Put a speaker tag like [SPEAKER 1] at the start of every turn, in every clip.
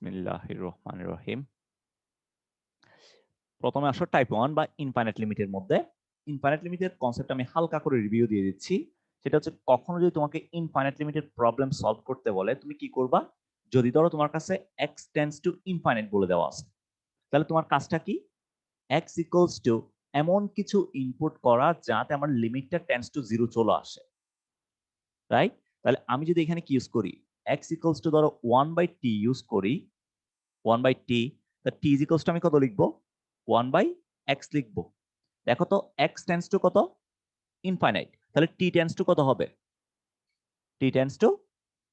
[SPEAKER 1] বিসমিল্লাহির রহমানির রহিম। প্রথমে আসো টাইপ 1 বা ইনফাইনাইট লিমিটের মধ্যে। ইনফাইনাইট লিমিটের কনসেপ্ট আমি হালকা করে রিভিউ দিয়ে দিচ্ছি। সেটা হচ্ছে কখনো যদি তোমাকে ইনফাইনাইট লিমিটের প্রবলেম সলভ করতে বলে তুমি কি করবা? যদি ধরো তোমার কাছে x টেন্ডস টু ইনফাইনাইট বলে দেওয়া আছে, তাহলে তোমার কাজটা কি? x ইকুয়ালস টু এমন কিছু ইনপুট করা যাতে আমার লিমিটটা টেন্ডস টু 0 চলে আসে, রাইট? তাহলে আমি যদি এখানে কি ইউজ করি, x ইকুয়ালস টু ধরো 1/t ইউজ করি, 1/t, তা t is equals to আমি কত লিখবো? 1/x লিখবো। দেখো তো x টেন্ডস টু কত? ইনফাইনাইট। তাহলে t টেন্ডস টু কত হবে? t টেন্ডস টু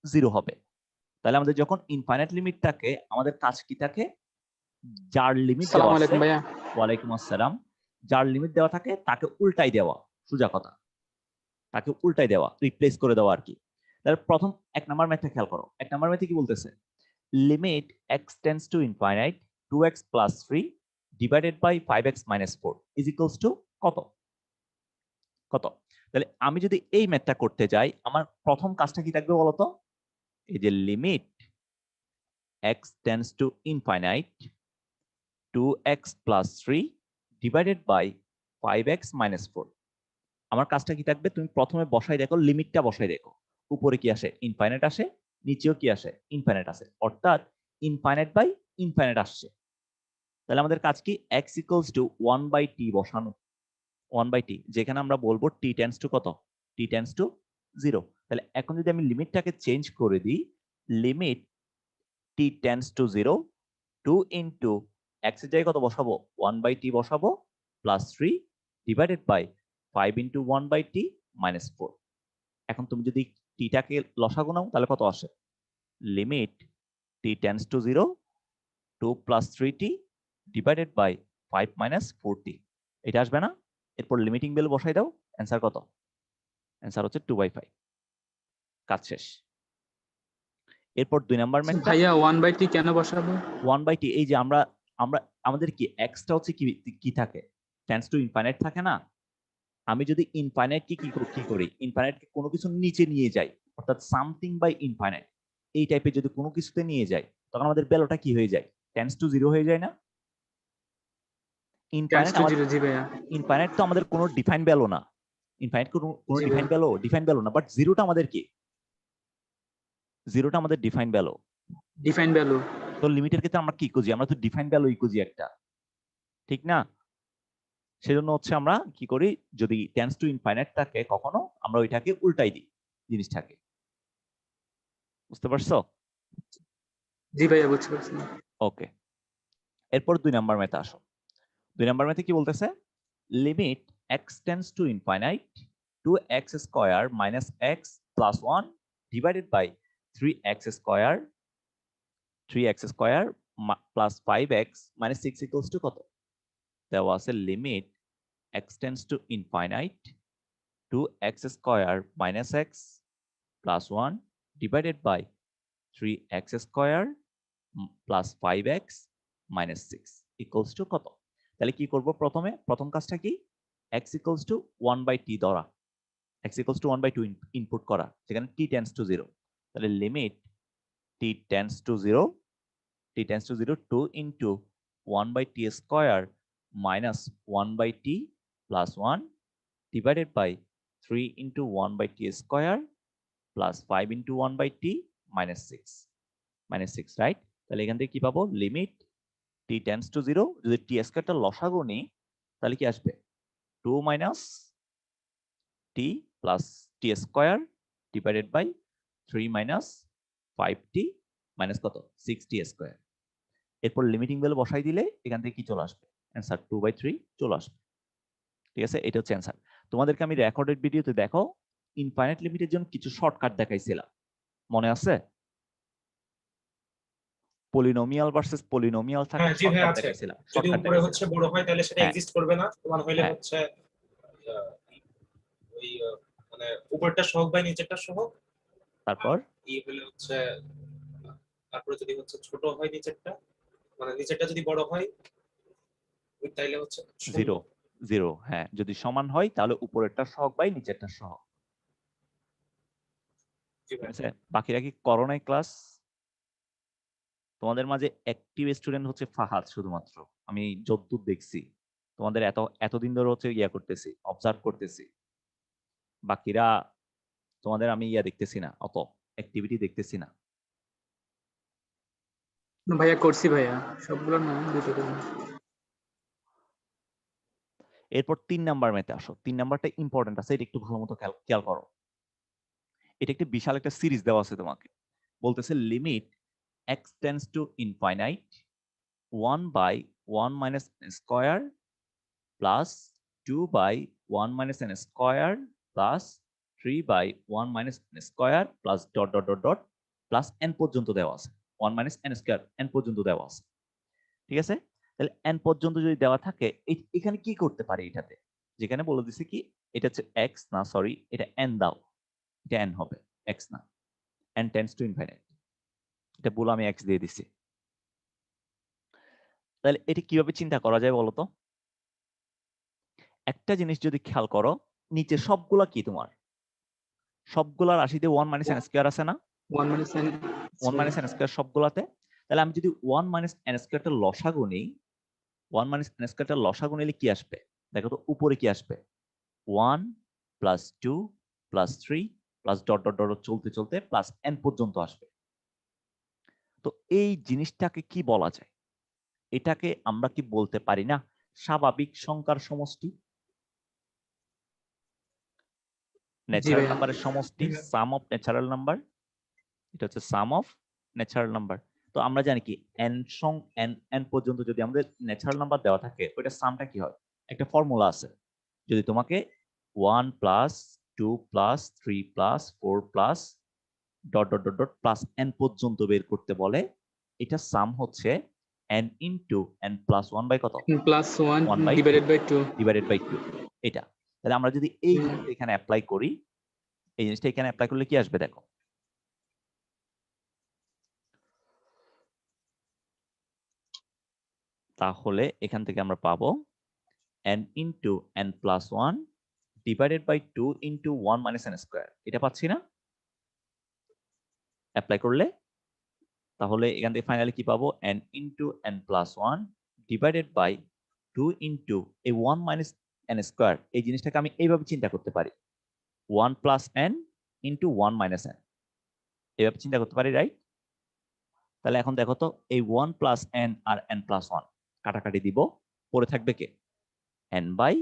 [SPEAKER 1] 0 হবে। তাহলে আমাদের যখন ইনফাইনাইট লিমিট থাকে, আমাদের কাজ কি থাকে? যার লিমিট দেওয়া
[SPEAKER 2] আসসালামু
[SPEAKER 1] আছে,
[SPEAKER 2] আলাইকুম ভাইয়া।
[SPEAKER 1] ওয়ালাইকুম আসসালাম, যার লিমিট দেওয়া থাকে তাকে উল্টাই দেওয়া, সোজা কথা, তাকে উল্টাই দেওয়া, রিপ্লেস করে দেওয়া আর কি। তাহলে প্রথম এক নাম্বার ম্যাথটা খেয়াল করো। এক নাম্বার ম্যাথে কি বলতেছে? Limit x tends to infinite 2x plus 3 divided by 5x minus 4 is equals to কত? কত? তাহলে আমি যদি এই ম্যাথটা করতে যাই, আমার প্রথম কাজটা কি থাকবে বলতো? এই যে limit x tends to infinite 2x plus 3 divided by 5x minus 4, আমার কাজটা কি থাকবে? তুমি প্রথমে বসাই দেখো, লিমিটটা বসাই দেখো, উপরে কি আসে? ইনফাইনাইট আসে, নিচেও কি আসে? ইনফাইনাইট আসে, অর্থাৎ ইনফাইনাইট বাই ইনফাইনাইট আসছে। তাহলে আমাদের কাজ কি? x ইকুয়ালস টু 1/t বসানো, 1/t, যেখানে আমরা বলবো t টেন্ডস টু কত? t tends to 0। তাহলে এখন যদি আমি লিমিটটাকে চেঞ্জ করে দিই, limit t tends to 0 2 into x এর জায়গায় কত বসাবো? 1/t বসাবো, plus 3 divided by 5 into 1/t minus 4। এখন তুমি যদি t টাকে লসাগু নাও, তাহলে কত আসে? Limit t tends to 0 2 plus 3t divided by 5 minus 4t, এটা আসবে না? এরপর লিমিটিং ভ্যালু বসাই দাও, অ্যান্সার কত? অ্যান্সার হচ্ছে 2/5। কাজ শেষ। এরপর 2 নাম্বার ম্যাথটা
[SPEAKER 2] ভাইয়া 1/t কেন বসাবো?
[SPEAKER 1] 1/t, এই যে আমরা আমরা আমাদের কি এক্সটা হচ্ছে কি কি থাকে? টেন্ডস টু ইনফাইনাইট থাকে না? আমি যদি ইনফাইনাইট কি করি, ইনফাইনাইটকে কোনো কিছু নিচে নিয়ে যাই, অর্থাৎ সামথিং বাই ইনফাইনাইট, এই টাইপের যদি কোনো কিছুতে নিয়ে যাই, তখন আমাদের ভ্যালুটা কি হয়ে যায়? টেন্ডস টু 0 হয়ে যায় না?
[SPEAKER 2] টেন্স
[SPEAKER 1] ইনফাইনাইট
[SPEAKER 2] টু
[SPEAKER 1] আমাদের,
[SPEAKER 2] 0, জি ভাইয়া।
[SPEAKER 1] ইনফাইনাইট তো আমাদের কোনো ডিফাইন ভ্যালু না, ইনফাইনাইট কোনো
[SPEAKER 2] জি
[SPEAKER 1] ডিফাইন
[SPEAKER 2] ভাইয়া।
[SPEAKER 1] ভ্যালু না, বাট জিরোটা আমাদের কি? জিরোটা আমাদের ডিফাইন ভ্যালু।
[SPEAKER 2] Define value.
[SPEAKER 1] তো লিমিটের ক্ষেত্রে আমরা কি খুঁজি? আমরা তো ডিফাইন ভ্যালুই খুঁজি একটা, ঠিক না? সেজন্য হচ্ছে আমরা কি করি, যদি টেন্ডস টু ইনফাইনাইট থাকে কখনো, আমরা ওইটাকে উল্টাই দিই জিনিসটাকে। বুঝতে পারছো?
[SPEAKER 2] জি ভাইয়া, বুঝতে পারছি।
[SPEAKER 1] ওকে, এরপর 2 নাম্বার ম্যাথে আসো। 2 নাম্বার ম্যাথে কি বলতেছে? Limit x tends to infinite 2x square minus x plus 1 divided by 3x square plus 5x minus 6 equals to কত? দেওয়া আছে limit x tends to infinite 2x square minus x plus 1 divided by 3x square plus 5x minus 6 equals to কত? তাহলে কি করব? প্রথম কাজটা কি? x ইকুয়ালস টু 1/t ধরা, x ইকুয়ালস টু 1/2 ইনপুট করা, যেখানে t টেন্ডস টু 0। তাহলে limit t tends to 0 2 into 1/t square minus 1/t plus 1 divided by 3 into 1/t square plus 5 into 1/t minus 6, right? তাহলে এখান থেকে কি পাবো? Limit t tends to 0, যদি t স্কয়ারটা লসাগু নিই, তাহলে কি আসবে? 2 minus t plus t square divided by 3 minus 5t minus কত? 6t square. এরপর লিমিটিং ভ্যালু বসাই দিলে এখান থেকে কি চলে আসবে? অ্যান্সার 2/3 চলে আসবে। ঠিক আছে, এটা হচ্ছে অ্যান্সার। তোমাদেরকে আমি রেকর্ডেড ভিডিওতে দেখো ইনফাইনাইট লিমিটের জন্য কিছু শর্টকাট দেখাইছিলাম, মনে আছে? পলিনোমিয়াল ভার্সেস পলিনোমিয়াল থাকলে
[SPEAKER 3] হ্যাঁ জি ভাই
[SPEAKER 1] শর্টকাট
[SPEAKER 3] আছে।
[SPEAKER 1] দেখাইছিলাম,
[SPEAKER 3] যদি উপরে হচ্ছে বড় হয় তাহলে সেটা
[SPEAKER 1] হ্যাঁ
[SPEAKER 3] এক্সিস্ট করবে না, সমান হইলে
[SPEAKER 1] হ্যাঁ
[SPEAKER 3] হচ্ছে ওই মানে উপরটা সহগ বাই নিচেরটা সহগ, আর
[SPEAKER 1] তারপর
[SPEAKER 3] ই হলে হচ্ছে তারপরে যদি হচ্ছে ছোট হয় নিচেরটা, মানে নিচেরটা যদি বড় হয় তাইলে হচ্ছে শূন্য।
[SPEAKER 1] 0 হ্যাঁ, যদি সমান হয় তাহলে উপরেরটা সহগ বাই নিচেরটা সহগ।
[SPEAKER 3] জি
[SPEAKER 1] ঠিক
[SPEAKER 3] ভাই।
[SPEAKER 1] আছে, বাকিরা কি করো নাই ক্লাস? তোমাদের মাঝে অ্যাক্টিভ স্টুডেন্ট হচ্ছে ফাহাদ শুধুমাত্র, আমি যতদূর দেখছি। তোমাদের এতদিন ধরে হচ্ছে করতেছি, অবজার্ভ করতেছি। বাকিরা তোমাদের আমি দেখতেছি না, অত অ্যাক্টিভিটি দেখতেছি না।
[SPEAKER 2] ভাইয়া করছি ভাইয়া, সবগুলো না, দুটো করে।
[SPEAKER 1] এরপর 3 নাম্বার ম্যাথে আসো। 3 নাম্বারটা ইম্পর্টেন্ট আছে, এটা একটু ভালো মতো খেয়াল করো। এটা একটি বিশাল একটা সিরিজ দেওয়া আছে তোমাকে, বলতেছে limit x tends to infinite 1/1 minus n square plus 2/1 minus n square plus 3/1 minus n square plus dot dot dot dot plus n পর্যন্ত দেওয়া আছে। 1 মাইনাস n স্কয়ার n পর্যন্ত দেওয়া আছে, ঠিক আছে? তাহলে n পর্যন্ত যদি দেওয়া থাকে, এখানে কি করতে পারি এটাতে? যেখানে বলে দিছে কি এটা হচ্ছে x না, সরি, এটা n দাও, এটা n হবে, x না, n টেন্ডস টু ইনফাইনাইট। এটা বলে আমি x দিয়ে দিছি। তাহলে এটা কিভাবে চিন্তা করা যায় বলো তো? একটা জিনিস যদি খেয়াল করো, নিচে সবগুলা কি তোমার? সবগুলা রাশিতে 1 মাইনাস n স্কয়ার আছে না?
[SPEAKER 2] 1 minus n
[SPEAKER 1] 1 minus n square সবগুলাতে। তাহলে আমি যদি 1 মাইনাস n স্কয়ারটা লসাগু নেই, 1 মাইনাস n স্কয়ারটা লসাগু নিলে কি আসবে? দেখো তো উপরে কি আসবে? 1 plus 2 plus 3 plus dot dot dot চলতে চলতে প্লাস n পর্যন্ত আসবে। তো এই জিনিসটাকে কি বলা যায়? এটাকে আমরা কি বলতে পারি না স্বাভাবিক সংখ্যার সমষ্টি? ন্যাচারাল
[SPEAKER 2] ভাইয়া।
[SPEAKER 1] নাম্বারের সমষ্টি, সাম অফ ন্যাচারাল নাম্বার। এটা হচ্ছে সাম অফ ন্যাচারাল নাম্বার। তো আমরা জানি কি n পর্যন্ত যদি আমাদের ন্যাচারাল নাম্বার দেওয়া থাকে, ওইটা সামটা কি হয়? একটা ফর্মুলা আছে। যদি তোমাকে 1 plus 2 plus 3 plus 4 plus dot dot dot dot plus n পর্যন্ত বের করতে বলে, এটা সাম হচ্ছে n into n plus 1 by কত?
[SPEAKER 2] Plus 1
[SPEAKER 1] 1 by
[SPEAKER 2] divided by 2।
[SPEAKER 1] Divided by 2। এটা তাহলে আমরা যদি এই জিনিসটা এখানে অ্যাপ্লাই করি, এই জিনিসটা এখানে অ্যাপ্লাই করলে কি আসবে দেখো। তাহলে এখান থেকে আমরা পাবো n into n plus 1 divided by 2 into 1 minus n square. এটা পাচ্ছি না অ্যাপ্লাই করলে? তাহলে এখান থেকে ফাইনালি কি পাবো? n into n plus 1 divided by 2 into এই 1 মাইনাস n স্কয়ার। এই জিনিসটাকে আমি এইভাবে চিন্তা করতে পারি, 1 plus n into 1 minus n, এইভাবে চিন্তা করতে পারি, রাইট? তাহলে এখন দেখো তো, এই 1 প্লাস n আর n প্লাস 1 কাটাকাটি দিব, পরে থাকবে কে? n by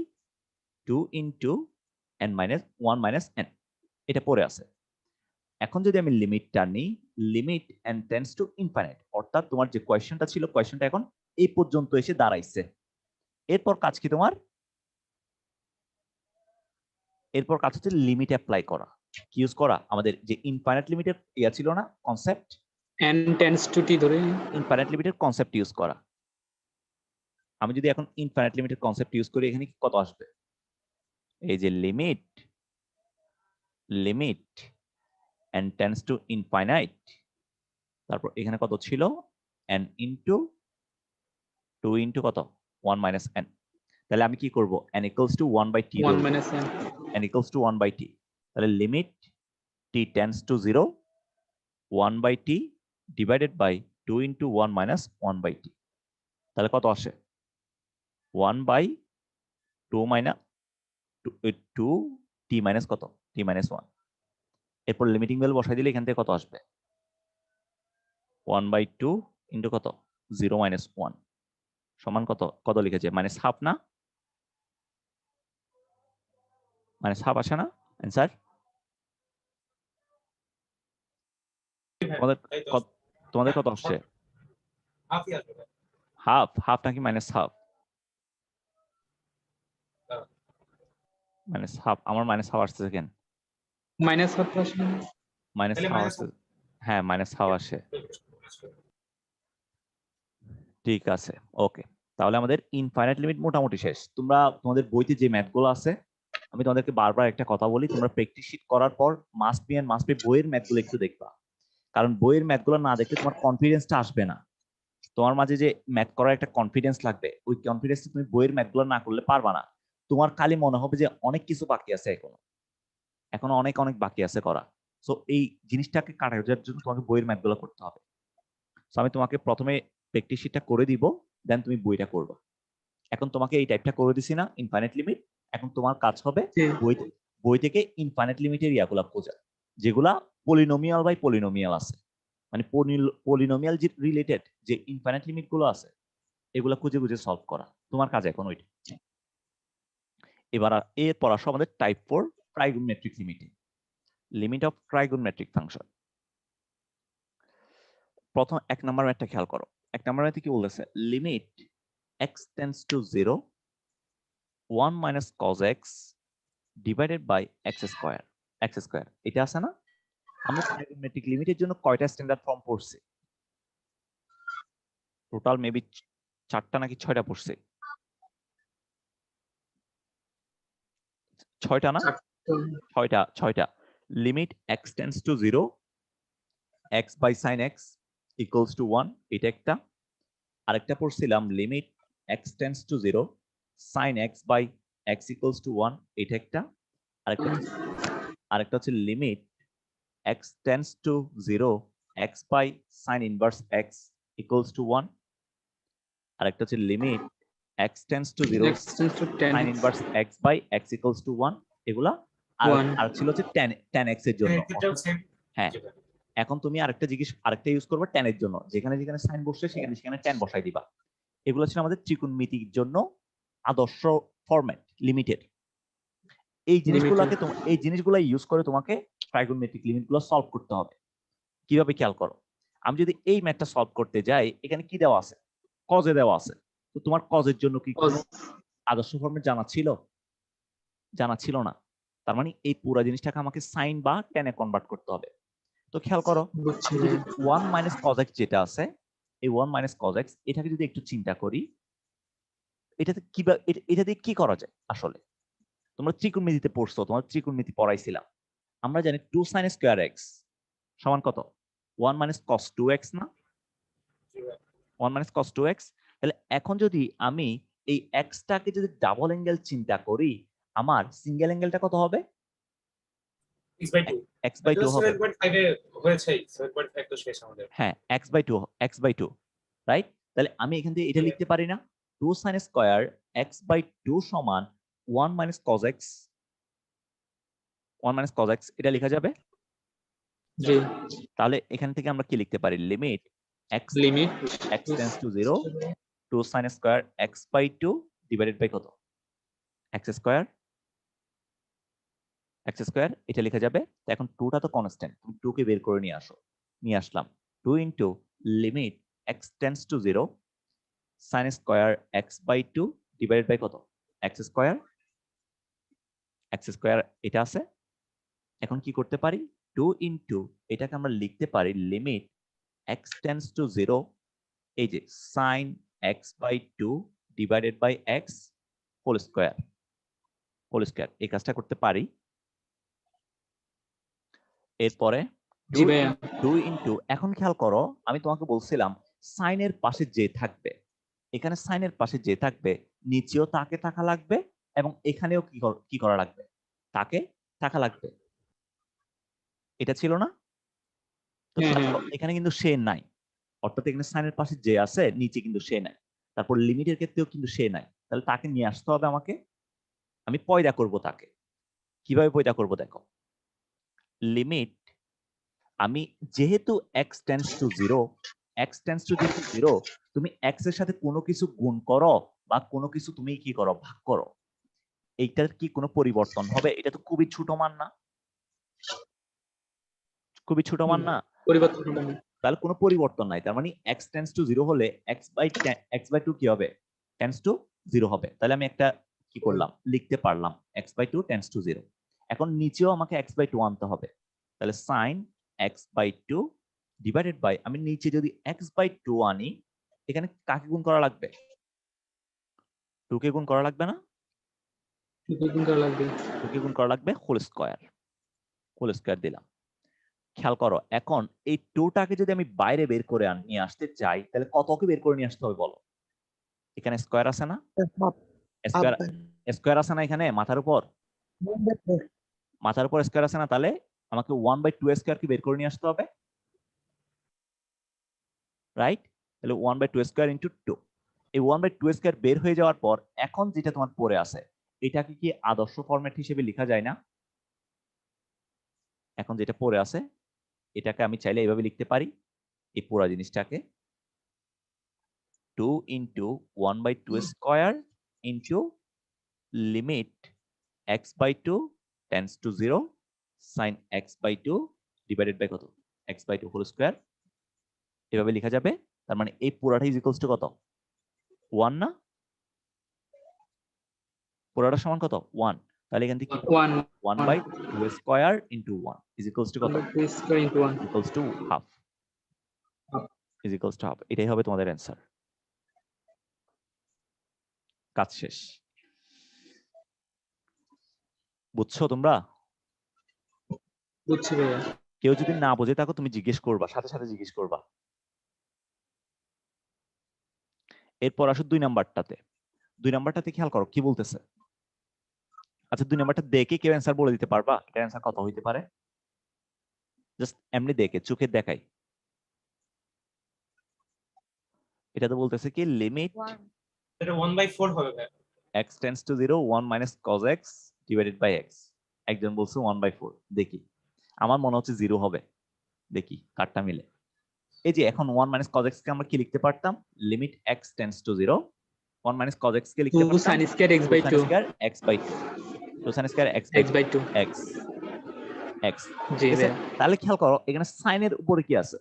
[SPEAKER 1] 2 into n minus 1 minus n, এটা পরে আছে। এখন যদি আমি লিমিটটা নিই, limit n tends to infinite, অর্থাৎ তোমার যে কোয়েশ্চনটা ছিল, কোয়েশ্চনটা এখন এই পর্যন্ত এসে দাঁড়াইছে। এরপর কাজ কি তোমার? এরপর কাজ হচ্ছে লিমিট অ্যাপ্লাই করা। কি ইউজ করা? আমাদের যে ইনফাইনাইট লিমিটের ছিল না concept,
[SPEAKER 2] n tends two t ধরে
[SPEAKER 1] ইনফাইনাইট লিমিটের কনসেপ্ট ইউজ করা। আমি যদি এখন ইনফাইনাইট লিমিটের কনসেপ্ট ইউজ করি, এখানে কত আসবে? এই যে limit n tends to infinite, তারপর এখানে কত ছিল? n ইনটু 2 ইনটু কত? 1 মাইনাস n। তাহলে আমি কি করব? n equals to 1 by t
[SPEAKER 2] 1 minus n।
[SPEAKER 1] n equals to 1 by t। তাহলে limit t tends to 0 1 by t divided by 2 into 1 minus 1 by t। তাহলে কত আসে? 1 বাই 2 মাইনাস 2 t মাইনাস কত? t minus 1। এরপর লিমিটিং ভ্যালু বসাই দিলে এখান থেকে কত আসবে? 1 বাই 2 ইনটু কত? 0 মাইনাস 1 সমান কত? কত লিখেছে? মাইনাস হাফ না? মাইনাস হাফ আসে না অ্যান্সার? তোমাদের কত আসছে?
[SPEAKER 3] হাফই আসবে ভাই।
[SPEAKER 1] হাফ নাকি মাইনাস হাফ? Minus half. আমার মাইনাস হাফ আসছে কেন?
[SPEAKER 2] মাইনাস হাফ আসলে
[SPEAKER 1] মাইনাস
[SPEAKER 3] তাহলে
[SPEAKER 1] হাফ
[SPEAKER 3] minus
[SPEAKER 1] আসছে। হ্যাঁ, মাইনাস হাফ আসে। ঠিক আছে, ওকে। তাহলে আমাদের ইনফাইনাইট লিমিট মোটামুটি শেষ। তোমরা তোমাদের বইতে যে ম্যাথগুলো আছে, আমি তোমাদেরকে বারবার একটা কথা বলি, তোমরা প্র্যাকটিস শিট করার পর মাস্ট বি বইয়ের ম্যাথগুলো একটু দেখবা। কারণ বইয়ের ম্যাথগুলো না দেখলে তোমার কনফিডেন্সটা আসবে না। তোমার মাঝে যে ম্যাথ করার একটা কনফিডেন্স লাগবে, ওই কনফিডেন্স তুমি বইয়ের ম্যাথগুলো না করলে পারবা না। তোমার খালি মনে হবে যে অনেক কিছু বাকি আছে, এখনো অনেক বাকি আছে করা। সো এই জিনিসটাকে কাটানোর জন্য তোমাকে বইয়ের ম্যাথগুলো করতে হবে। সো আমি তোমাকে প্রথমে প্র্যাকটিস শিটটা করে দিব, দেন তুমি বইটা করবা। এখন তোমাকে এই টাইপটা করে দিছি না, ইনফাইনাইট লিমিট। এখন তোমার কাজ হবে
[SPEAKER 2] জি
[SPEAKER 1] বই থেকে ইনফাইনাইট লিমিটের ইয়াগুলা খোঁজা, যেগুলা পলিনোমিয়াল বাই পলিনোমিয়াল আছে, মানে পলিনোমিয়াল যে রিলেটেড যে ইনফাইনাইট লিমিট গুলো আছে এগুলা খুঁজে খুঁজে সলভ করা তোমার কাজ এখন ওইটা। এবার এরপর আসো আমাদের টাইপ 4 ট্রাইগোনোমেট্রিক লিমিটে, লিমিট অফ ট্রাইগোনোমেট্রিক ফাংশন। প্রথম 1 নম্বর ম্যাথটা খেয়াল করো। 1 নম্বর ম্যাথে কি বলতেছে, limit x tends to 0 1 minus cos x divided by x square. এটা আছে না? আমরা ট্রাইগোনোমেট্রিক লিমিটের জন্য কয়টা স্ট্যান্ডার্ড ফর্ম পড়ছি? টোটাল মেবি 4টা নাকি 6টা পড়ছি? 6টা না? 6টা। Limit x tends to 0 x by sin x equals to 1, এটা একটা। আরেকটা পড়ছিলাম limit x tends to 0 sin x by x equals to 1, এটা একটা। আরেকটা হচ্ছে limit x tends to 0 x by sin inverse x equals to 1। আরেকটা হচ্ছে limit x tends to 0 sin inverse x by x equals to 1, এগুলা। আর ছিল হচ্ছে tan x এর জন্য। হ্যাঁ, এখন তুমি আরেকটা ইউজ করবে tan এর জন্য, যেখানে যেখানে sin বসছে সেখানে tan বসাই দিবা। এগুলো ছিল আমাদের ত্রিকোণমিতির জন্য আদর্শ ফরম্যাট লিমিটের। এই জিনিসগুলো ইউজ করে তোমাকে ট্রাইগোনোমেট্রিক লিমিটগুলো সলভ করতে হবে। কিভাবে খেয়াল করো, আমি যদি এই ম্যাথটা সলভ করতে যাই, এখানে কি দেওয়া আছে? কজে দেওয়া আছে। তো তোমার কজের জন্য কি কোনো আদর্শ ফরম্যাট জানা ছিল না? তার মানে এই পুরো জিনিসটাকে আমাকে সাইন বা টেনে কনভার্ট করতে হবে। তো খেয়াল করো, যদি 1 মাইনাস cos x যেটা আছে, এই 1 মাইনাস cos x এটাকে যদি একটু চিন্তা করি, এটা দিয়ে কি করা যায় আসলে? তোমরা ত্রিকোণমিতিতে পড়ছো, তোমার ত্রিকোণমিতি পড়াইছিলাম। আমরা জানি 2 sin স্কয়ার x সমান কত? 1 মাইনাস cos 2x না? 1 মাইনাস cos 2x। তাহলে এখন যদি আমি এই x টাকে যদি ডাবল অ্যাঙ্গেল চিন্তা করি, আমার সিঙ্গেল অ্যাঙ্গেলটা কত হবে? x বাই 2 হবে।
[SPEAKER 3] 7.5 এ হয়েছে, 7.5 তো শেষ আমাদের।
[SPEAKER 1] হ্যাঁ, x বাই 2, রাইট? তাহলে আমি এখান থেকে এটা লিখতে পারি না, 2 sin স্কয়ার x বাই 2 সমান 1 minus cos x। 1 minus cos x এটা লেখা যাবে?
[SPEAKER 2] জি।
[SPEAKER 1] তাহলে এখান থেকে আমরা কি লিখতে পারি? Limit x tends to 0 2 sin square x by 2 divided by কত? x স্কয়ার এটা লেখা যাবে। তো এখন 2টা তো কনস্ট্যান্ট, তুমি 2 কে বের করে নিয়ে আসলাম। 2 into limit x tends to 0 sin square x by 2 divided by কত? x স্কয়ার এটা আছে। এখন কি করতে পারি? 2 ইনটু এটাকে আমরা লিখতে পারি লিমিট x টেন্ডস টু 0, এই যে sin x by 2 divided by x whole square. এই কাজটা করতে পারি। এরপরে 2 ইনটু, এখন খেয়াল করো, আমি তোমাকে বলছিলাম সাইনের পাশে যে থাকবে, এখানে সাইনের পাশে যে থাকবে নিচেও তাকে থাকা লাগবে এবং এখানেও কি করা লাগবে? তাকে থাকা লাগবে। এটা ছিল না? তো এখানে কিন্তু সে নাই, অর্থাৎ এখানে সাইনের পাশে যে আছে নিচে কিন্তু সে নাই। তারপর লিমিটের ক্ষেত্রেও কিন্তু সে নাই, তাহলে তাকে নিয়ে আসতে হবে আমাকে। আমি পয়দা করব তাকে। কিভাবে পয়দা করব দেখো, লিমিট আমি যেহেতু x টেন্ডস টু 0, তুমি x এর সাথে কোনো কিছু গুণ করো বা কোনো কিছু তুমি কি করো, ভাগ করো, এইটার কি কোনো পরিবর্তন হবে? এটা তো খুবই ছোট মান না?
[SPEAKER 2] পরিবর্তন হবে না।
[SPEAKER 1] তাহলে কোনো পরিবর্তন নাই। তার মানে x টেন্ডস টু 0 হলে x বাই 2 কি হবে? টেন্ডস টু 0 হবে। তাহলে আমি একটা কি করলাম, লিখতে পারলাম x বাই 2 টেন্ডস টু 0। এখন নিচেও আমাকে x বাই 2 আনতে হবে। তাহলে sin x by 2 divided by, আমি নিচে যদি x বাই 2 আনি, এখানে কাকে গুণ করা লাগবে? 2 কে গুণ করা লাগবে না?
[SPEAKER 2] 2 কে গুণ করা লাগবে
[SPEAKER 1] হোল স্কয়ার দিলাম। খেয়াল করো, এখন এই 2টাকে যদি আমি বাইরে বের করে নিয়ে আসতে চাই, তাহলে কতকে বের করে নিয়ে আসতে হবে বলো? এখানে স্কয়ার আছে না? স্কয়ার আছে না এখানে মাথার উপর স্কয়ার আছে না? তাহলে আমাকে 1/2 স্কয়ার কি বের করে নিয়ে আসতে হবে। রাইট? তাহলে 1/2 স্কয়ার ইনটু 2। এই 1/2 স্কয়ার বের হয়ে যাওয়ার পর এখন যেটা তোমার পড়ে আছে এটাকে কি আদর্শ ফরম্যাট হিসেবে লেখা যায় না? এখন যেটা পড়ে আছে এটাকে আমি চাইলে এইভাবে লিখতে পারি, এই পুরো জিনিসটাকে 2 into 1/2 square into limit x/2 tends to 0 sin x/2 divided by কত? x/2 whole square. এভাবে লেখা যাবে। তার মানে এই পুরাটা ইজ ইকুয়ালস টু কত? 1 না? পুরাটা সমান কত? 1। তাহলে এখান থেকে কি পাবো?
[SPEAKER 2] 1
[SPEAKER 1] 1/2 square into 1 is equals to কত?
[SPEAKER 2] 1/2 square into 1
[SPEAKER 1] equals to half.
[SPEAKER 2] Half.
[SPEAKER 1] Is equals to half. এটাই হবে তোমাদের অ্যান্সার। কাজ শেষ। বুঝছো তোমরা?
[SPEAKER 2] বুঝছি ভাইয়া।
[SPEAKER 1] কেউ যদি না বোঝে থাকো তুমি জিজ্ঞেস করবা, সাথে সাথে জিজ্ঞেস করবা। এরপর আসো 2 নাম্বারটাতে। 2 নাম্বারটাতে খেয়াল করো কি বলতেছে। আচ্ছা 2 নাম্বারটা দেখে কেউ অ্যান্সার বলে দিতে পারবা? এটার অ্যান্সার কত হইতে পারে? জাস্ট এমনি দেখে চোখে দেখাই। এটা তো বলতেছে কি লিমিট
[SPEAKER 3] এটা 1/4 হবে ভাই।
[SPEAKER 1] x tends to 0 1 minus cos x divided by x। একজন বলছে 1/4। দেখি, আমার মনে হচ্ছে 0 হবে। দেখি কারটা মিলে। এই যে এখন 1 মাইনাস cos x কে আমরা কি লিখতে পারতাম? Limit x tends to 0 1 minus cos x কে লিখতে
[SPEAKER 2] 2
[SPEAKER 1] পারতাম
[SPEAKER 2] sin square x
[SPEAKER 1] 2
[SPEAKER 2] by
[SPEAKER 1] sin
[SPEAKER 2] 2
[SPEAKER 1] square x by 2। 2 sin square x by
[SPEAKER 2] 2
[SPEAKER 1] x x।
[SPEAKER 2] জি
[SPEAKER 1] ঠিক আছে?
[SPEAKER 2] ভাইয়া।
[SPEAKER 1] তাহলে খেয়াল করো এখানে sin এর উপরে কি আছে?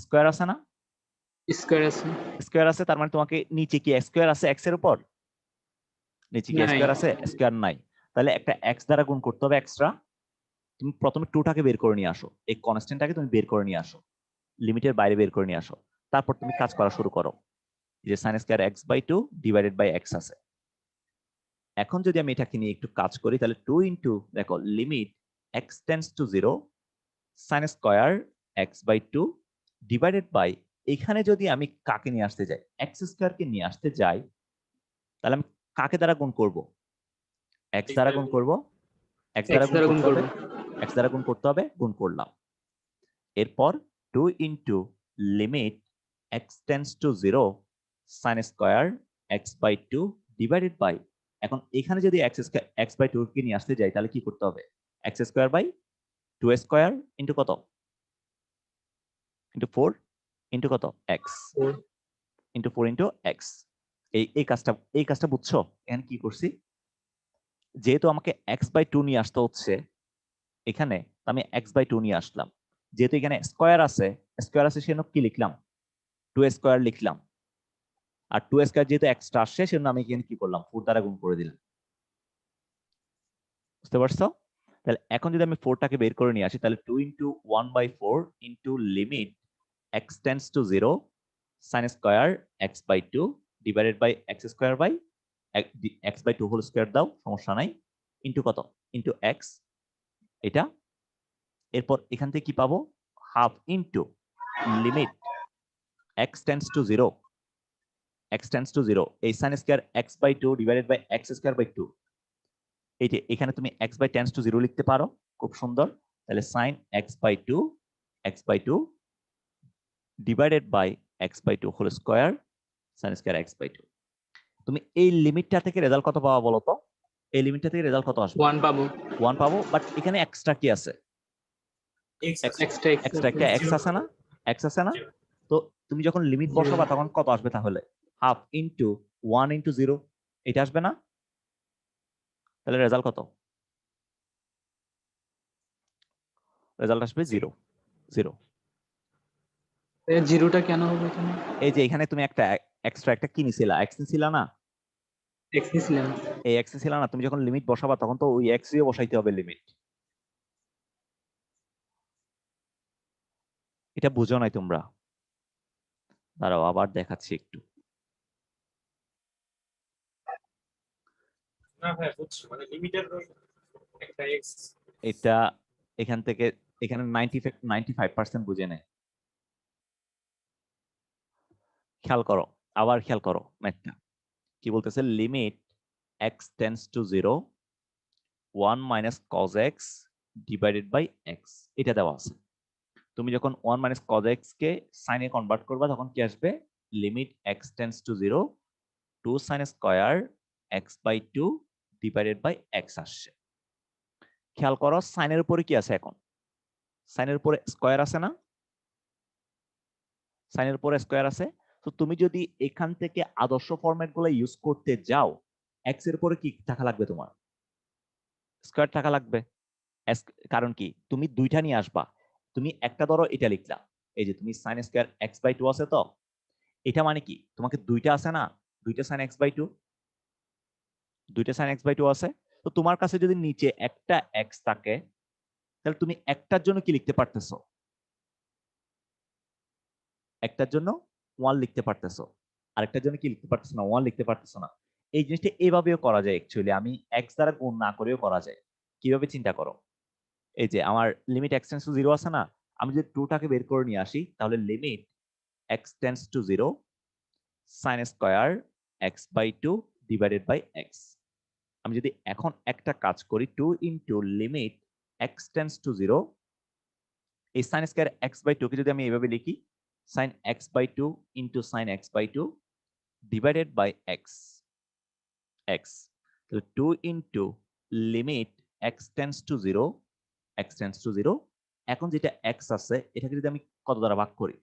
[SPEAKER 1] স্কয়ার আছে না?
[SPEAKER 2] স্কয়ার আছে
[SPEAKER 1] স্কয়ার আছে, তার মানে তোমাকে নিচে কি স্কয়ার আছে x এর উপর? নিচে কি
[SPEAKER 2] নাই
[SPEAKER 1] স্কয়ার আছে? স্কয়ার নাই। তাহলে একটা x দ্বারা গুণ করতে হবে এক্সট্রা। তুমি প্রথমে 2 টাকে বের করে নিয়ে আসো, এই কনস্ট্যান্টটাকে তুমি বের করে নিয়ে আসো, লিমিটের বাইরে বের করে নিয়ে আসো। তারপর তুমি কাজ করা শুরু করো। এই যে sin square x by 2 divided by x আছে। এখন যদি আমি এটাকে নিয়ে একটু কাজ করি তাহলে 2 ইনটু দেখো limit x tends to 0 sin square x by 2 divided by, এখানে যদি আমি কাকে নিয়ে আসতে যাই, x স্কয়ার কে নিয়ে আসতে যাই, তাহলে আমি কাকে দ্বারা গুণ করব? x দ্বারা গুণ করব। x দ্বারা
[SPEAKER 2] x
[SPEAKER 1] গুণ
[SPEAKER 2] দ্বারা গুণ
[SPEAKER 1] করতে
[SPEAKER 2] করব
[SPEAKER 1] হবে। x দ্বারা গুণ করতে হবে, গুণ করলাম। এরপর 2 into limit x tends to 0 sin square x by 2 divided by, এখন এখানে যদি x বাই 2 কে নিয়ে আসতে যাই তাহলে কি করতে হবে? x square by 2 square into কত? ইনটু 4 ইনটু কত? x
[SPEAKER 2] 4
[SPEAKER 1] into 4 into x। এই কাজটা বুঝছো? এখানে কি করছি? যেহেতু আমাকে x বাই 2 নিয়ে আসতে হচ্ছে এখানে, আমি x বাই 2 নিয়ে আসলাম। যেহেতু এখানে স্কয়ার আছে সেজন্য কি লিখলাম? 2 স্কয়ার লিখলাম। আর 2 স্কয়ার যেহেতু এক্সট্রা আসছে সেজন্য আমি এখানে কি করলাম? 4 দ্বারা গুণ করে দিলাম। বুঝতে পারছো? তাহলে এখন যদি আমি 4 টাকে বের করে নিয়ে আসি তাহলে 2 into 1/4 into limit x tends to 0 sin square x by 2 divided by x square by x by 2 whole square দাও, সমস্যা নাই, ইনটু কত? Into x। এটা এরপর এখান থেকে কি পাবো? Half into limit x tends to 0 x tends to 0 এই sin square x by 2 divided by x square by 2। এই যে এখানে তুমি x বাই টেন্ডস টু 0 লিখতে পারো, খুব সুন্দর। তাহলে sin x by 2 divided by x by 2 whole square sin square x by 2। তুমি এই লিমিটটা থেকে রেজাল্ট কত পাবা বলো তো? এই লিমিটটা থেকে রেজাল্ট কত আসবে?
[SPEAKER 2] 1 পাবো
[SPEAKER 1] 1 পাবো, বাট এখানে এক্সট্রা কি আছে?
[SPEAKER 3] X আছে।
[SPEAKER 2] এক্সট্রা
[SPEAKER 1] এক্সট্রা একটা x আছে না? x আছে না? তো তুমি যখন লিমিট বসাবা তখন কত আসবে তাহলে? হাফ ইনটু 1 ইনটু 0, এটা আসবে না? তাহলে রেজাল্ট কত? রেজাল্ট আসবে 0 0।
[SPEAKER 2] জিরোটা কেন হবে এখানে?
[SPEAKER 1] এই যে এখানে তুমি একটা এক্সট্রা একটা কি নিছিলা? x নিছিলা না?
[SPEAKER 2] x নিছিলাম
[SPEAKER 1] এই x ছিল না, তুমি যখন লিমিট বসাবা তখন তো ওই x দিয়ে বসাইতে হবে লিমিট। এটা বুঝো নাই তোমরা? দাঁড়াও আবার দেখাচ্ছি একটু।
[SPEAKER 3] না ভাই বুঝছি, মানে লিমিটের একটা x
[SPEAKER 1] এটা এখান থেকে এখানে 95% বুঝে নেয়। খেয়াল করো, আবার খেয়াল করো ম্যাথটা কি বলতেছে। Limit x tends to 0 1 minus cos x divided by x, এটা দেওয়া আছে। তুমি যখন 1 মাইনাস cos x কে sin এ কনভার্ট করবা তখন কি আসবে limit x tends to 0 2 sin square x by 2 divided by x আসছে। খেয়াল করো sin এর উপরে কি আছে এখন sin এর উপরে স্কয়ার আছে না sin এর উপরে স্কয়ার আছে তো তুমি যদি এখান থেকে আদর্শ ফরম্যাট গুলো ইউজ করতে যাও x এর উপরে কি থাকা লাগবে তোমার স্কয়ার থাকা লাগবে কারণ কি তুমি দুইটা নিয়ে আসবা তুমি একটা ধরো এটা লিখলা এই যে তুমি sin স্কয়ার x বাই 2 আছে তো এটা মানে কি তোমাকে দুইটা আছে না দুইটা sin x বাই 2 দুইটা sin x বাই 2 আছে তো তোমার কাছে যদি নিচে একটা x থাকে তাহলে তুমি একটার জন্য কি লিখতে পারতেছো একটার জন্য 1 লিখতে পারতেছো আরেকটার জন্য কি লিখতে পারতেছো না 1 লিখতে পারতেছো না এই জিনিসটা এভাবেও করা যায় অ্যাকচুয়ালি আমি x দ্বারা গুণ না করেও করা যায় কিভাবে চিন্তা করো এই যে আমার লিমিট x টেন্ডস টু 0 আছে না আমি যদি 2 টাকে বের করে নিয়ে আসি তাহলে limit x tends to 0 sin square x by 2 divided by x আমি যদি এখন একটা কাজ করি 2 into limit x tends to 0 এই sin স্কয়ার x বাই 2 কে যদি আমি এভাবে লিখি sin x by 2 into sin x by 2 divided by x so 2 into limit x tends to 0 x tends to 0 এখন যেটা x আছে এটাকে যদি আমি কত দ্বারা ভাগ করি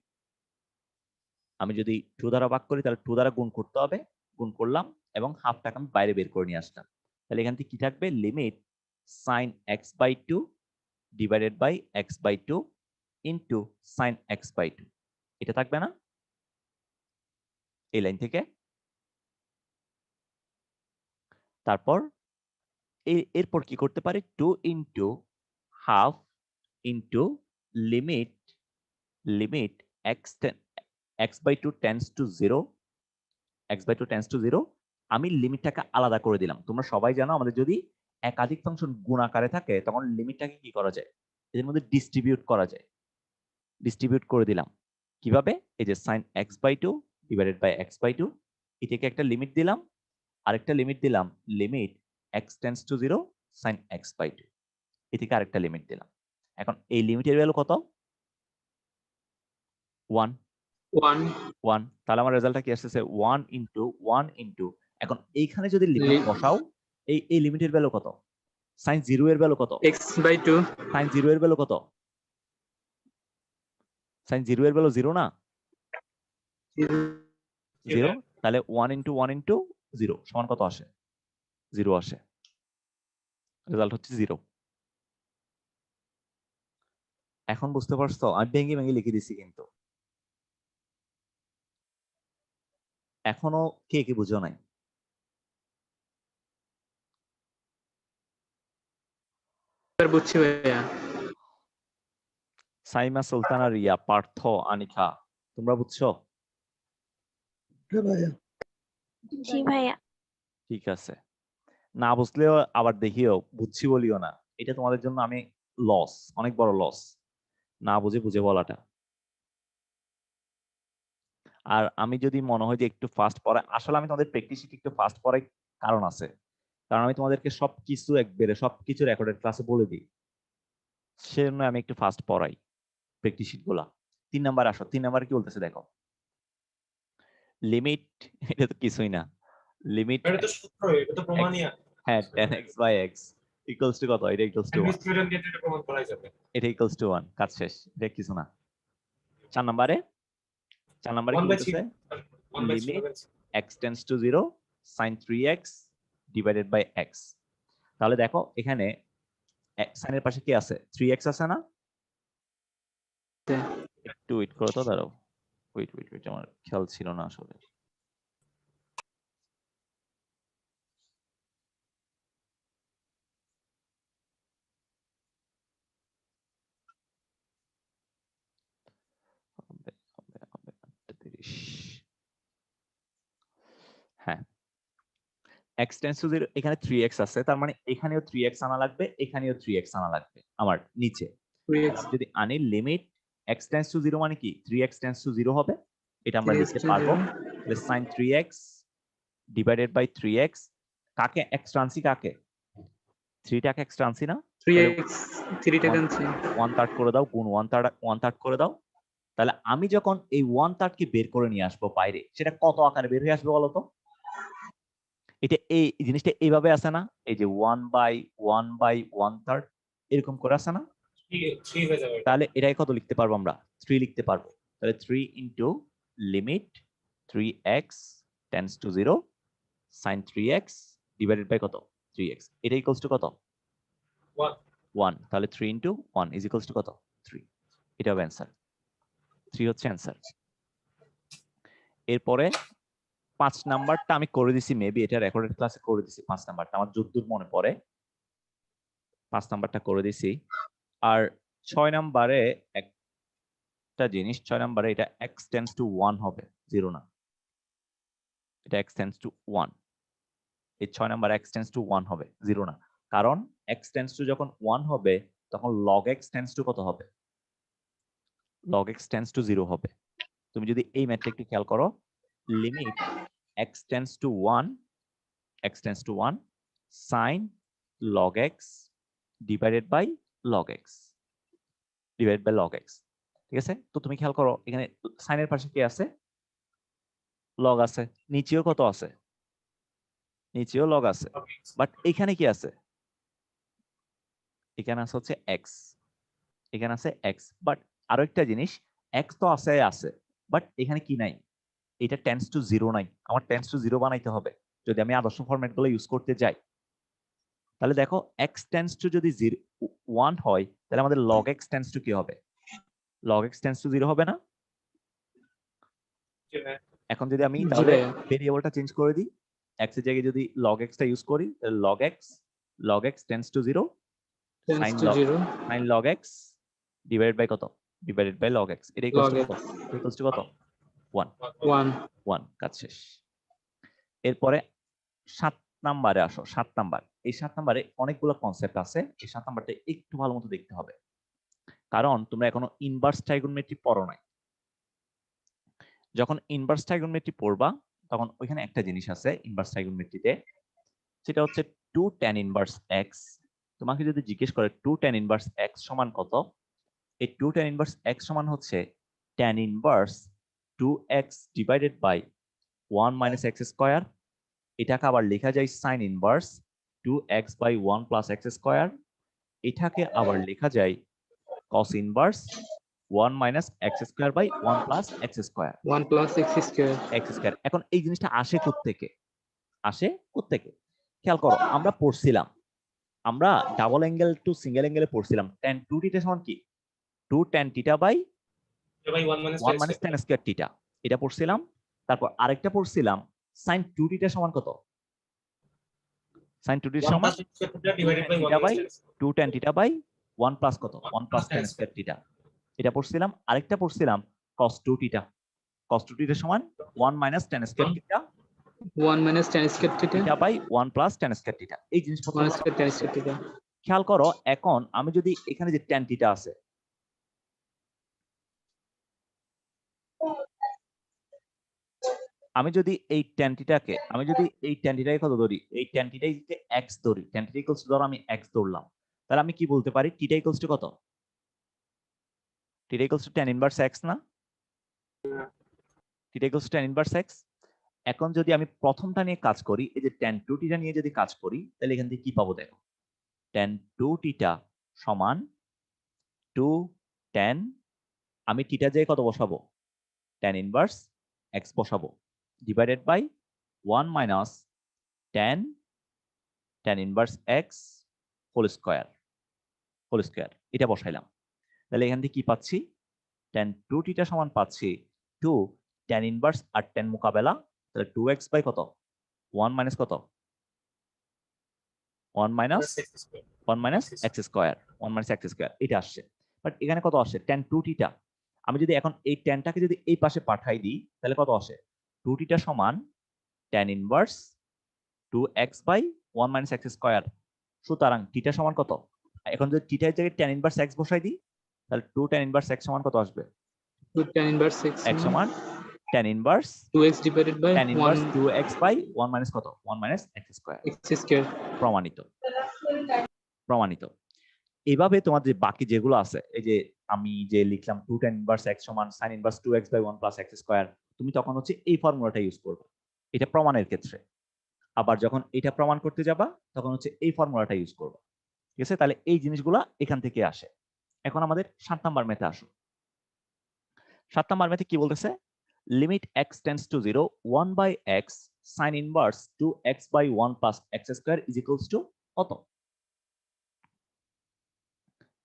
[SPEAKER 1] আমি যদি 2 দ্বারা ভাগ করি তাহলে 2 দ্বারা গুণ করতে হবে গুণ করলাম এবং হাফটাকে আমি বাইরে বের করে নিয়ে আসলাম তাহলে এখান থেকে কি থাকবে limit sin x by 2 divided by x by 2 into sin x by 2 এটা থাকবে না এই লাইন থেকে তারপর এরপর কি করতে পারি 2 into half into limit x by 2 tends to 0 x by 2 tends to 0 আমি লিমিটটাকে আলাদা করে দিলাম তোমরা সবাই জানো আমাদের যদি একাধিক ফাংশন গুণ আকারে থাকে তখন লিমিটটাকে কি করা যায় এর মধ্যে ডিস্ট্রিবিউট করা যায় ডিস্ট্রিবিউট করে দিলাম কিভাবে এই যে sin x by 2 divided by x by 2 এটাকে একটা লিমিট দিলাম আরেকটা লিমিট দিলাম limit x tends to 0 sin x by 2 এটাকে আরেকটা লিমিট দিলাম এখন এই লিমিটের ভ্যালু কত 1 তাহলে আমার রেজাল্টটা কি আসছে 1 ইনটু 1 ইনটু এখন এইখানে যদি লিমিট বসাও এই লিমিটের ভ্যালু কত sin 0 এর ভ্যালু কত
[SPEAKER 2] x বাই 2
[SPEAKER 1] sin 0 এর ভ্যালু কত sin 0 এর ভ্যালু 0 না 0 তাহলে 1 ইনটু 1 ইনটু 0 সমান কত আসে 0 আসে রেজাল্ট হচ্ছে 0 এখন বুঝতে পারছো আমি ভেঙে ভেঙে লিখে দিছি কিন্তু এখনো কে কে বুঝো নাই
[SPEAKER 2] স্যার বুঝছি ভাইয়া
[SPEAKER 1] সাইমা সুলতানা রিয়া পার্থ আনিকা তোমরা বুঝছো
[SPEAKER 4] জি ভাইয়া
[SPEAKER 1] ঠিক আছে না বুঝলেও আবার দেখিও বুঝছি বলিও না এটা তোমাদের জন্য আমি লস অনেক বড় লস না বুঝে বুঝে বলাটা আর আমি যদি মনে হয় যে একটু ফাস্ট পড়াই আসলে আমি তোমাদের প্র্যাকটিস একটু ফাস্ট পড়াই কারণ আছে কারণ আমি তোমাদেরকে সবকিছু একবারে সবকিছু রেকর্ডেড ক্লাসে বলে দিই সেজন্য আমি একটু ফাস্ট পড়াই প্র্যাকটিস শিট গুলা 3 নাম্বার আসো 3 নাম্বার কি বলতেছে দেখো লিমিট এটা তো কিছুই না লিমিট
[SPEAKER 3] এটা তো সূত্র এটা তো প্রমাণই
[SPEAKER 1] হ্যাঁ 10x by x equals to কত এটা ইকুয়ালস টু 1
[SPEAKER 3] স্টুডেন্ট দিয়ে এটা প্রমাণ করা যাবে
[SPEAKER 1] এটা ইকুয়ালস টু 1 কাজ শেষ এটা কিছু না 4 নম্বরে কি বলতেছে limit x tends to 0 sin 3x divided by x তাহলে দেখো এখানে sin এর পাশে কি আছে 3x আছে না একটু ওয়েট করো তো দাঁড়াও ওয়েট আমার খেয়াল ছিল না আসলে হ্যাঁ x টেন্ডস টু 0 এখানে 3x আছে তার মানে এখানেও 3x আনা লাগবে এখানেও 3x আনা লাগবে আমার নিচে যদি আনি লিমিট x টেন্ডস টু 0 মানে কি 3x টেন্ডস টু 0 হবে এটা আমরা লিখতে পারবো তাহলে sin 3x divided by 3x কাকে x টানছি কাকে 3 টাকে x টানছি না
[SPEAKER 2] 3x 3 টা আনছি
[SPEAKER 1] 1/3 করে দাও, গুণ 1/3 করে দাও। তাহলে আমি যখন এই 1/3 কে বের করে নিয়ে আসবো বাইরে, সেটা কত আকারে বের হয়ে আসবে বলো তো? এটা এই জিনিসটা এইভাবে আছে না, এই যে 1/1/1/3 এরকম করে আছে না?
[SPEAKER 3] 3 হয়ে যাবে।
[SPEAKER 1] তাহলে এটাই কত লিখতে পারবো আমরা? 3 লিখতে পারবো। তাহলে 3 into limit 3x tends to 0 sin 3x divided by কত? 3x। এটা ইকুয়ালস টু কত?
[SPEAKER 3] 1
[SPEAKER 1] 1। তাহলে 3 ইনটু 1 ইজ ইকুয়ালস টু কত? 3। এটা হবে অ্যান্সার। 3 হচ্ছে অ্যান্সার। এরপরে 5 নাম্বারটা আমি করে দিছি, মেবি এটা রেকর্ডেড ক্লাসে করে দিছি 5 নাম্বারটা, আমার যতদূর মনে পড়ে 5 নাম্বারটা করে দিছি। আর 6 নাম্বারে একটা জিনিস, 6 নাম্বারে এটা x টেন্ডস টু 1 হবে, 0 না। এটা x টেন্ডস টু 1, এই 6 নাম্বার x টেন্ডস টু 1 হবে, 0 না। কারণ x টেন্ডস টু যখন 1 হবে তখন log x টেন্ডস টু কত হবে? log x টেন্ডস টু 0 হবে। তুমি যদি এই ম্যাথটা একটু খেয়াল করো, limit x tends to 1 sin log x divided by log x ঠিক আছে? তো তুমি খেয়াল করো এখানে সাইনের পাশে কি আছে? log আছে, নিচেও কত আছে? নিচেও log আছে, বাট এখানে কি আছে? এখানে আছে হচ্ছে x, এখানে আছে x, বাট আরো একটা জিনিস, x তো আছে, বাট এখানে কি নাই? এটা টেন্ডস টু 0 নাই। আমার টেন্ডস টু 0 বানাইতে হবে যদি আমি আদর্শ ফরম্যাট গুলো ইউজ করতে যাই। তাহলে দেখো x টেন্ডস টু যদি 1 হয় তাহলে আমাদের log x টেন্ডস টু কি হবে? log x টেন্ডস টু 0 হবে না? এখন যদি আমি তাহলে ভেরিয়েবলটা চেঞ্জ করে দিই, x এর জায়গায় যদি log x টা ইউজ করি তাহলে log x tends to 0 sin log x divided by কত? Divided by log x। এটা ইকুয়ালস টু কত? ইকুয়ালস টু কত? 1 কাজ শেষ। এরপরে 7 নাম্বারে আসো। 7 নাম্বার, এই 7 নাম্বারে অনেকগুলো কনসেপ্ট আছে, এই 7 নাম্বারটা একটু ভালো মতো দেখতে হবে, কারণ তোমরা এখনো ইনভার্স ট্রাইগোনোমেট্রি পড়ো নাই। যখন ইনভার্স ট্রাইগোনোমেট্রি পড়বা তখন ওইখানে একটা জিনিস আছে ইনভার্স ট্রাইগোনোমেট্রিতে, সেটা হচ্ছে 2 tan ইনভার্স x। তোমাকে যদি জিজ্ঞেস করে 2 tan ইনভার্স x সমান কত, এই 2 tan ইনভার্স x সমান হচ্ছে tan inverse 2x divided by 1 minus x square. এটাকে আবার লেখা যায় sin inverse 2x by 1 plus x square. এটাকে আবার লেখা যায় cos inverse 1 minus x square by 1 plus x square.
[SPEAKER 2] 1 plus x square.
[SPEAKER 1] এখন এই জিনিসটা আসে কোত্থেকে? খেয়াল করো, আমরা পড়ছিলাম, আমরা ডাবল অ্যাঙ্গেল টু সিঙ্গেল অ্যাঙ্গেলে পড়ছিলাম tan 2θ সমান কি? 2 tan θ by 1 minus tan square θ, এটা পড়ছিলাম। তারপর আরেকটা পড়ছিলাম sin 2θ সমান কত? sin 2θ সমান 2 tan θ বাই 1 প্লাস কত? 1 প্লাস tan স্কয়ার θ, এটা পড়ছিলাম। আরেকটা পড়ছিলাম cos 2θ সমান 1 minus tan square θ
[SPEAKER 2] 1 minus tan square θ
[SPEAKER 1] by 1 plus tan square θ। এই জিনিসপত্র
[SPEAKER 2] tan স্কয়ার θ
[SPEAKER 1] খেয়াল করো। এখন আমি যদি এখানে যে tan θ আছে, আমি যদি এই tan θটাকে কত ধরি? এই tan θটাকে x ধরি, tan θ ইকুয়ালস টু ধরো আমি x ধরলাম, তাহলে আমি কি বলতে পারি? θ ইকুয়ালস টু কত? θ equals to tan inverse x না? θ equals to tan inverse x। এখন যদি আমি প্রথমটা নিয়ে কাজ করি, এই যে tan 2θ নিয়ে যদি কাজ করি, তাহলে এখান থেকে কি পাবো দেখো? tan 2θ সমান 2 tan, আমি θ জায়গায় কত বসাবো? tan ইনভার্স x বসাবো, divided by 1 minus tan inverse x whole square এটা বসাইলাম। তাহলে এখান থেকে কি পাচ্ছি? tan 2θ সমান পাচ্ছি 2 tan ইনভার্স আর tan মোকাবেলা, তাহলে 2x বাই কত? 1 মাইনাস কত? 1 minus x square, 1 minus x square এটা আসছে। বাট এখানে কত আসে? tan 2θ। আমি যদি এখন এই tanটাকে যদি এই পাশে পাঠাই দিই তাহলে কত আসে? 2θ সমান tan inverse 2x by 1 minus x square. সুতরাং θ সমান কত? এখন যদি θ এর জায়গায় tan ইনভার্স x বসাই দিই তাহলে 2 tan ইনভার্স x সমান কত আসবে?
[SPEAKER 2] 2 tan ইনভার্স x
[SPEAKER 1] সমান tan inverse
[SPEAKER 2] 2x divided by
[SPEAKER 1] tan inverse 2x by 1 minus কত? 1 minus x square.
[SPEAKER 2] x square.
[SPEAKER 1] প্রমাণিত। এভাবে তোমার যে বাকি যেগুলো আছে, এই যে আমি যে লিখলাম 2 tan ইনভার্স x সমান sin inverse 2x by 1 plus x square, তুমি তখন হচ্ছে এই ফর্মুলাটা ইউজ করবে এটা প্রমাণের ক্ষেত্রে। আবার যখন এটা প্রমাণ করতে যাবা তখন হচ্ছে এই ফর্মুলাটা ইউজ করবে। ঠিক আছে, তাহলে এই জিনিসগুলা এখান থেকে আসে। এখন আমাদের 7 নাম্বার ম্যাথে আসো। 7 নাম্বার ম্যাথে কি বলতেছে, limit x tends to 0 1 by x sin inverse 2x by 1 plus x square is equals to কত?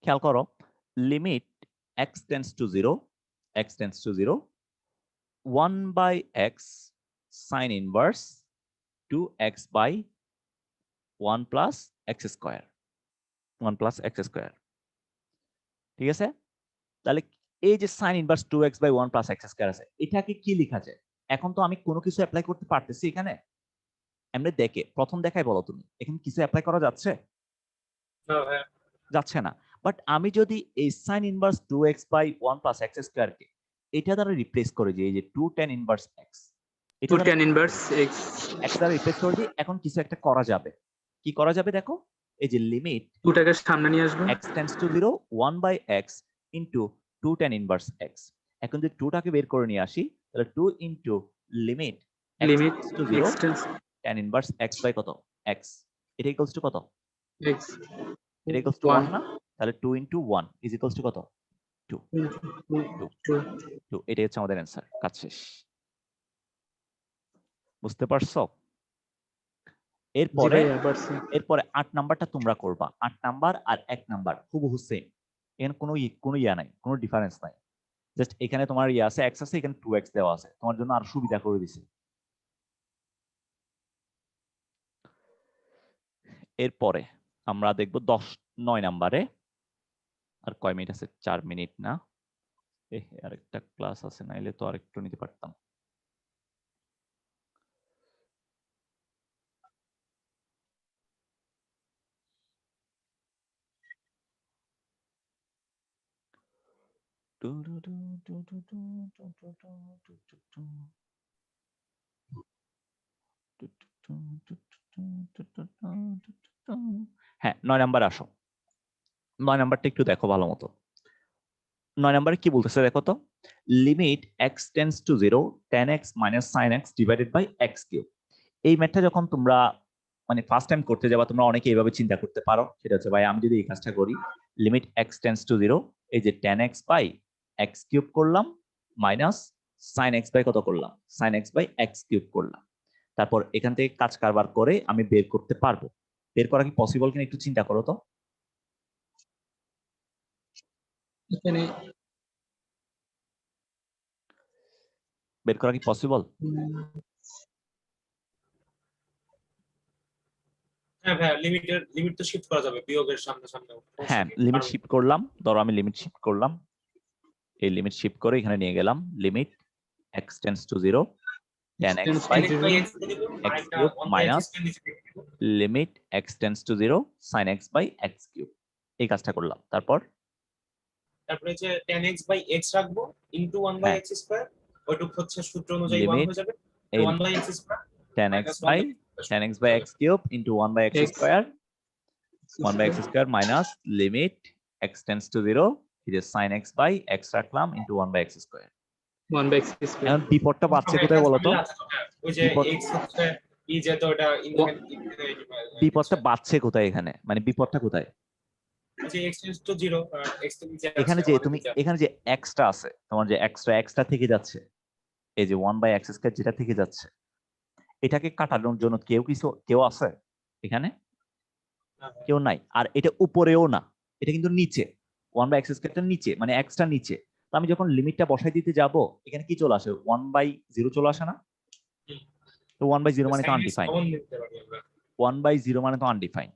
[SPEAKER 1] খেয়াল করো, limit x tends to 0 1 by x sin inverse 2x by 1 plus x square 1 plus x square. ঠিক আছে, তাহলে এই যে sin inverse 2x by 1 plus x square আছে, এটাকে কি লেখা যায়? এখন তো আমি কোনো কিছু অ্যাপ্লাই করতে পারতেছি এখানে? এমনি দেখে প্রথম দেখাই বলো তুমি, এখানে কিছু অ্যাপ্লাই করা যাচ্ছে?
[SPEAKER 3] না ভাইয়া,
[SPEAKER 1] যাচ্ছে না। বাট আমি যদি এই sin inverse 2x by 1 plus x square কে এটা দ্বারা রিপ্লেস করে দিই, এই যে 2 tan ইনভার্স x, এটা
[SPEAKER 2] 2 tan ইনভার্স x
[SPEAKER 1] x দ্বারা রিপ্লেস করে দিই, এখন কিছু একটা করা যাবে। কি করা যাবে দেখো, এই যে লিমিট
[SPEAKER 2] 2 টাকে সামনে নিয়ে আসবো,
[SPEAKER 1] x tends to 0 1 by x into 2 tan inverse x। এখন যদি 2 টাকে বের করে নিয়ে আসি, তাহলে 2 into limit x
[SPEAKER 2] limit
[SPEAKER 1] tends to 0
[SPEAKER 2] x tends
[SPEAKER 1] tan inverse x by কত x, এটা ইকুয়ালস টু কত?
[SPEAKER 2] x
[SPEAKER 1] এটা ইকুয়ালস টু 1 না? তাহলে 2 ইনটু 1 ইজ ইকুয়ালস টু কত? 2। 2 এটাই হচ্ছে আমাদের অ্যান্সার। কাজ শেষ। বুঝতে পারছো? এরপরে 8 নাম্বারটা তোমরা করবা। 8 নাম্বার আর 1 নাম্বার হুবহু সেম, এখানে কোনো ইয়া নাই, কোনো ডিফারেন্স নাই। জাস্ট এখানে তোমার ইয়া আছে x আছে, এখানে 2x দেওয়া আছে, তোমার জন্য আর সুবিধা করে দিছে। এরপরে আমরা দেখব 9 নাম্বারে। আর কয় মিনিট আছে? 4 মিনিট না? আরেকটা ক্লাস আছে, নাইলে তো আরেকটু নিতে পারতাম। হ্যাঁ, 9 নাম্বার আসো। 9 নাম্বারটা একটু দেখো ভালো মতো। 9 নাম্বারে কি বলতেছে দেখো তো, limit x tends to 0 tan x minus sin x divided by x cube. এই ম্যাথটা যখন তোমরা মানে ফার্স্ট টাইম করতে যাবা, তোমরা অনেকে এইভাবে চিন্তা করতে পারো, সেটা হচ্ছে ভাই আমি যদি এই কাজটা করি, লিমিট x টেন্ডস টু 0 এই যে tan x by x cube করলাম মাইনাস sin x বাই কত করলাম, sin x by x cube করলাম। তারপর এখান থেকে কাজ কারবার করে আমি বের করতে পারবো। বের করা কি পসিবল কিনা একটু চিন্তা করো তো।
[SPEAKER 2] এখানে
[SPEAKER 1] বের করা কি পসিবল?
[SPEAKER 3] হ্যাঁ ভাইয়া, লিমিট তো শিফট করা যাবে বিয়োগের সামনে সামনে।
[SPEAKER 1] হ্যাঁ, লিমিট শিফট করলাম। ধরো আমি লিমিট শিফট করলাম, এই লিমিট শিফট করে এখানে নিয়ে গেলাম, limit x tends to 0 tan x by x cube minus limit x tends to 0 sin x by x cube. এই কাজটা করলাম।
[SPEAKER 3] তারপরে যে tan x বাই x রাখবো ইনটু 1 বাই x স্কয়ার, ওইটুকু হচ্ছে সূত্র অনুযায়ী 1 হয়ে যাবে। 1 by x square
[SPEAKER 1] tan x by x cube into 1 by x square 1 by x square minus limit x tends to 0 এই যে sin x বাই x রাখলাম into 1 by x square.
[SPEAKER 2] 1 by x square.
[SPEAKER 1] এখন বিপদটা পাচ্ছে কোথায় বলো তো?
[SPEAKER 3] ওই যে x হচ্ছে ই যেটা ওটা
[SPEAKER 1] বিপদটা বাড়ছে কোথায় এখানে, মানে বিপদটা কোথায়?
[SPEAKER 3] যে x টেন্ডস টু 0 x তো নিচে আছে,
[SPEAKER 1] এখানে যে তুমি এখানে যে xটা আছে, তোমার যে xটা থেকে যাচ্ছে, এই যে 1 বাই x স্কয়ার যেটা থেকে যাচ্ছে, এটাকে কাটানোর জন্য কেউ আছে এখানে? কেউ নাই। আর এটা উপরেও না, এটা কিন্তু নিচে, 1 বাই x স্কয়ারটা নিচে, মানে xটা নিচে। তো আমি যখন লিমিটটা বসাই দিতে যাব, এখানে কি চলে আসে? 1 বাই 0 চলে আসে না? তো 1 বাই 0 মানে তো আনডিফাইন। 1 বাই 0 মানে তো আনডিফাইন।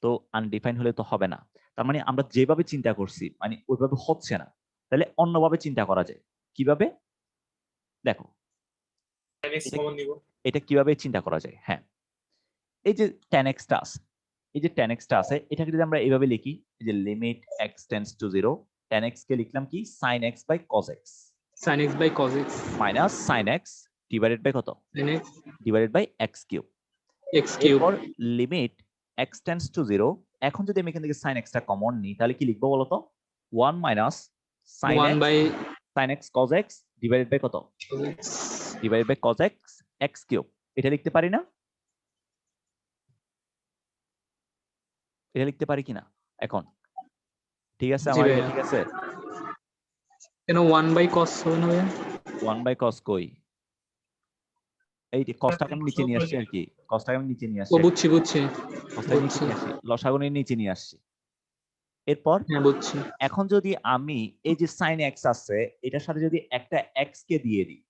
[SPEAKER 1] তো আনডিফাইন হলে তো হবে না। তার মানে আমরা যেভাবে চিন্তা করছি মানে ওইভাবে হচ্ছে না। তাহলে অন্যভাবে চিন্তা করা যায়। কিভাবে? দেখো, এটা কিভাবে চিন্তা করা যায়? হ্যাঁ, এই যে tan x টা আছে, এই যে tan x টা আছে, এটাকে যদি আমরা এইভাবে লিখি, এই যে limit x tends to 0 tan x কে লিখলাম কি sin x by cos x,
[SPEAKER 2] sin x by cos x
[SPEAKER 1] minus sin x divided by কত?
[SPEAKER 2] sin x
[SPEAKER 1] divided by x cube.
[SPEAKER 2] x cube.
[SPEAKER 1] এরপর লিমিট x টেন্ডস টু 0 এখন যদি আমি এখান থেকে sin x টা কমন নিই তাহলে কি লিখবো বলতো 1 minus sin
[SPEAKER 2] 1 by
[SPEAKER 1] x cos x divided by কত divided by cos x x cube এটা লিখতে পারি না এটা লিখতে পারি কিনা এখন ঠিক আছে
[SPEAKER 2] জি
[SPEAKER 1] আমার এটা
[SPEAKER 2] ভাইয়া।
[SPEAKER 1] ঠিক আছে
[SPEAKER 2] কেন 1 বাই cos হবে না ভাইয়া?
[SPEAKER 1] 1 বাই cos কই এই যে cosটাকে আমি নিচে নিয়ে আসছি আর কি cosটাকে আমি নিচে নিয়ে
[SPEAKER 2] ও
[SPEAKER 1] আসছি
[SPEAKER 2] বুঝছি বুঝছি
[SPEAKER 1] cosটাকে নিচে
[SPEAKER 2] বুঝছি
[SPEAKER 1] নিয়ে আসছি লসাগুনের নিচে নিয়ে আসছি এরপর
[SPEAKER 2] হ্যাঁ বুঝছি।
[SPEAKER 1] এখন যদি আমি এই যে sin x আছে এটার সাথে যদি একটা x কে দিয়ে দিই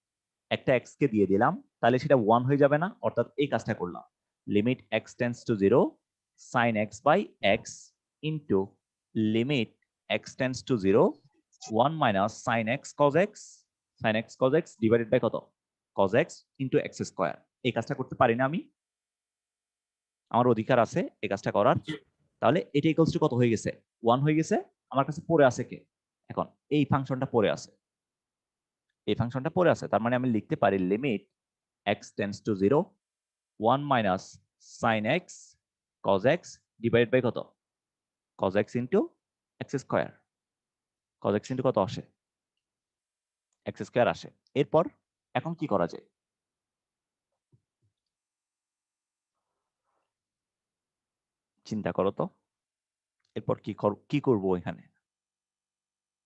[SPEAKER 1] একটা x কে দিয়ে দিলাম তাহলে সেটা 1 হয়ে যাবে না অর্থাৎ এই কাজটা করলাম limit x tends to 0 sin x by x into limit x tends to 0 1 minus sin x cos x divided by কত cos x into x square এই কাজটা করতে পারি না আমি আমার অধিকার আছে এই কাজটা করার তাহলে এটা ইকুয়ালস টু কত হয়ে গেছে 1 হয়ে গেছে আমার কাছে পড়ে আছে কে এখন এই ফাংশনটা পড়ে আছে এই ফাংশনটা পড়ে আছে তার মানে আমি লিখতে পারি limit x tends to 0 1 minus sin x cos x divided by কত cos x into x square cos x into কত আসে x স্কয়ার আসে এরপর এখন কি করা যায় চিন্তা করো তো এরপর কি করব এখানে